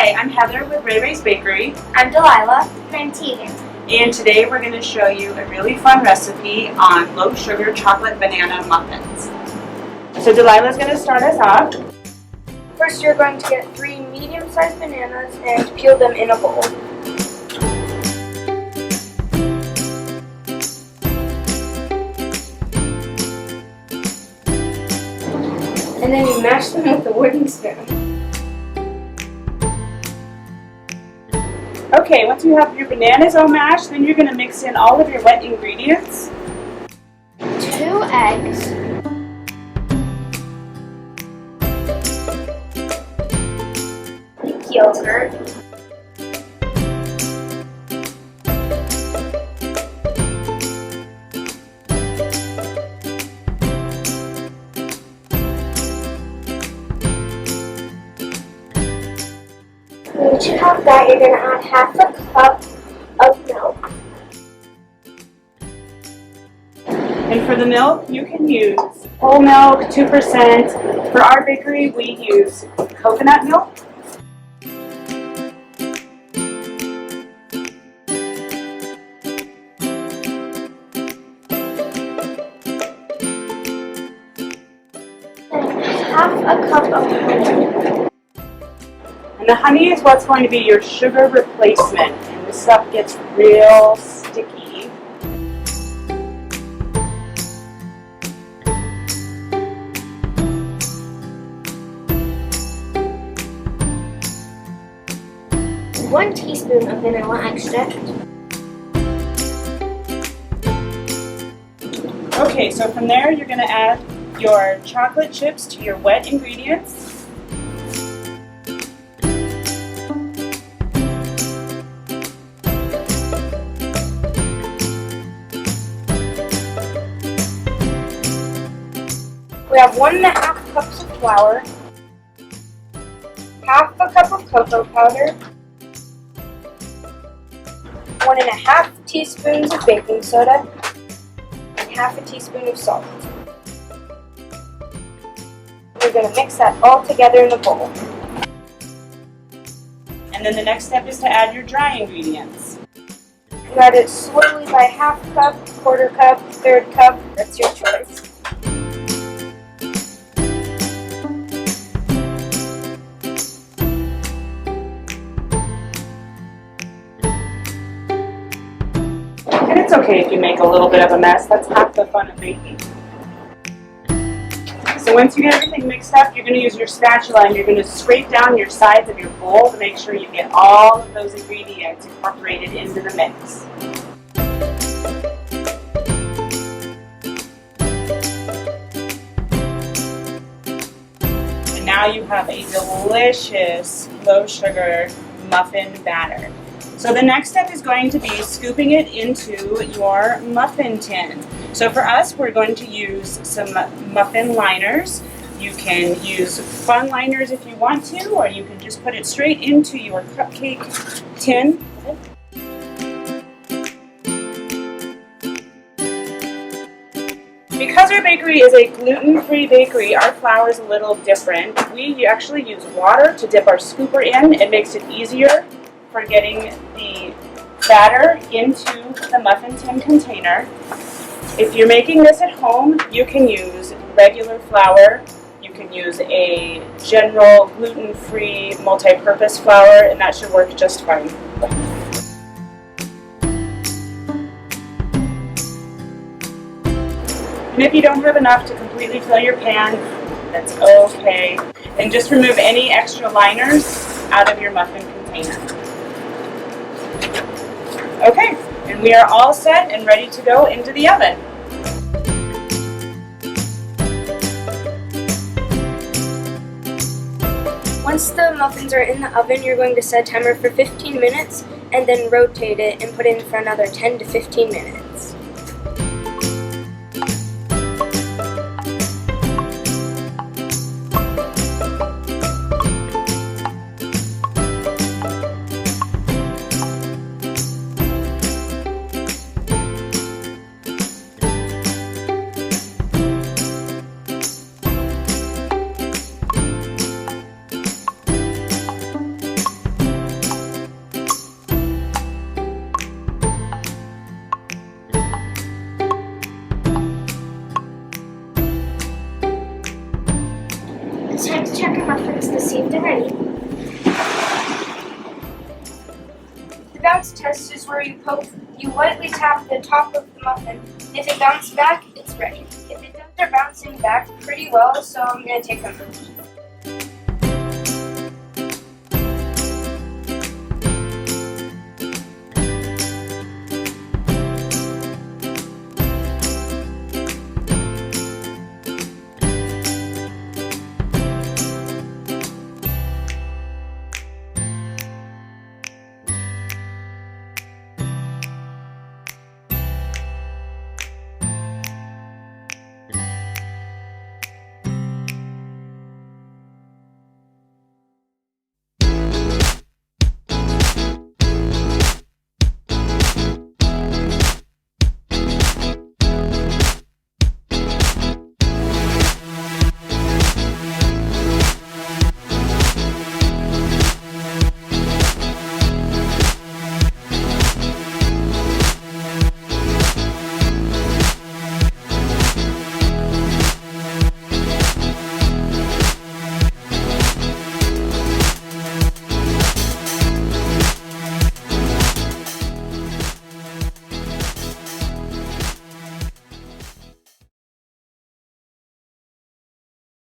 Hi, I'm Heather with Rae Rae's Bakery. I'm Delilah. And I'm Tegan. And today we're going to show you a really fun recipe on low sugar chocolate banana muffins. So Delilah's going to start us off. First, you're going to get 3 medium-sized bananas and peel them in a bowl. And then you mash them with a wooden spoon. Okay, once you have your bananas all mashed, then you're going to mix in all of your wet ingredients. 2 eggs. Yogurt. Once you have that, you're going to add half a cup of milk. And for the milk, you can use whole milk, 2%. For our bakery, we use coconut milk. Half a cup of honey. And the honey is what's going to be your sugar replacement. And this stuff gets real sticky. One teaspoon of vanilla extract. Okay, so from there you're going to add your chocolate chips to your wet ingredients. We have 1.5 cups of flour, half a cup of cocoa powder, 1.5 teaspoons of baking soda, and half a teaspoon of salt. We're going to mix that all together in a bowl. And then the next step is to add your dry ingredients. You add it slowly by half cup, quarter cup, third cup, that's your choice. And it's okay if you make a little bit of a mess. That's half the fun of baking. So once you get everything mixed up, you're going to use your spatula and you're going to scrape down your sides of your bowl to make sure you get all of those ingredients incorporated into the mix. And now you have a delicious low sugar muffin batter. So the next step is going to be scooping it into your muffin tin. So for us, we're going to use some muffin liners. You can use fun liners if you want to, or you can just put it straight into your cupcake tin. Because our bakery is a gluten-free bakery, our flour is a little different. We actually use water to dip our scooper in. It makes it easier for getting the batter into the muffin tin container. If you're making this at home, you can use regular flour. You can use a general gluten-free multi-purpose flour, and that should work just fine. And if you don't have enough to completely fill your pan, that's okay. And just remove any extra liners out of your muffin container. Okay, and we are all set and ready to go into the oven. Once the muffins are in the oven, you're going to set a timer for 15 minutes and then rotate it and put it in for another 10 to 15 minutes. bounce test is where you lightly tap the top of the muffin. If it bounces back, it's ready. If it does, they're bouncing back pretty well, so I'm going to take them out.